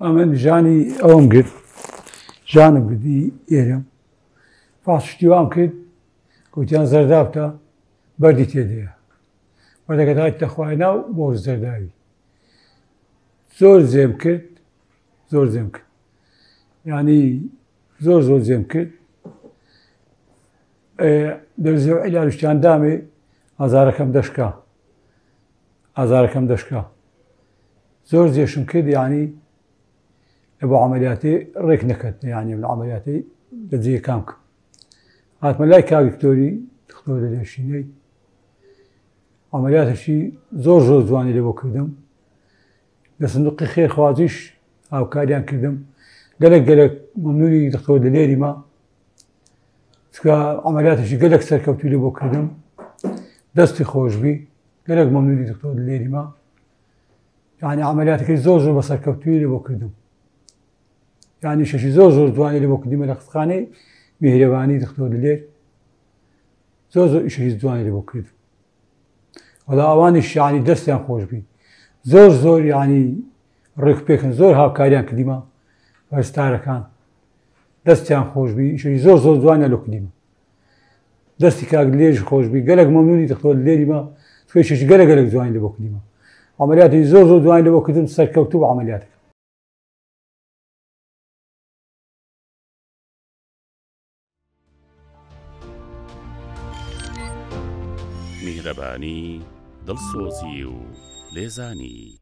ئەمن ژانی ئەوم گرت ژانم گردی ئێرەم پاششتی وام کرد گوتیان زەردابتە بەردی تێدەیە بەردەکە هاتیتە خوای ناو بۆ زەرداوی زۆر زێم کرد زۆر زێم کرد یعنی زۆر زێم کرد دەرزێ و عیلاجشتیان دامێ ئازارەکەم دەشکا زۆر زێشم کرد یعنی بۆ عەمەلیاتێ ڕێک نەکرد یعنی من عەمەلیاتەی دەجێیەکام کرد هاتمە لای کاک دکتۆری دکتۆر دەلێشینەی عەمەلیاتێکی زۆر جوانی لێ بۆ کردم لە سندوقی خێرخوازیش هاوکاریان کردم گەلێک مەمنوونی دکتۆر دلێریمە چکە عەمەلیاتێکی گەلێک سەرکەوتووی لێ بۆ کردم دەستی خۆشبی گەلێک مەمنونی دکتۆر دلێریمە یعنی عەمەلیاتێکی زۆر بە سەرکەوتووی لێ بۆ کردم یعنی شەشی زۆر جوانی لێ بۆ کردیمە لە قسەخانەی میهرەبانی دکتۆر دلێر زۆر ئیشێکی جوانی لێ بۆ کردم وەڵا ئەوانیش یعنی دەستیان خۆشبی زۆر یعنی ڕێکپێکن زۆر هاوکاریان کردیمە هەرستارەکان دەستیان خۆشبی ئیشێکی زۆر جوانە لێ کردیمە دەستی کاک دلێرش خۆشبی گەلێک مەمنونی دکتۆر دلێریمە توێشێکی گەلێک جوانی لێ بۆ کردیمە عەمەلیاتی زۆر جوانی لێ بۆ کردم سەرکەوتوو بە عەمەلیاتەکە میهرەبانی دڵسۆزی و لێزانی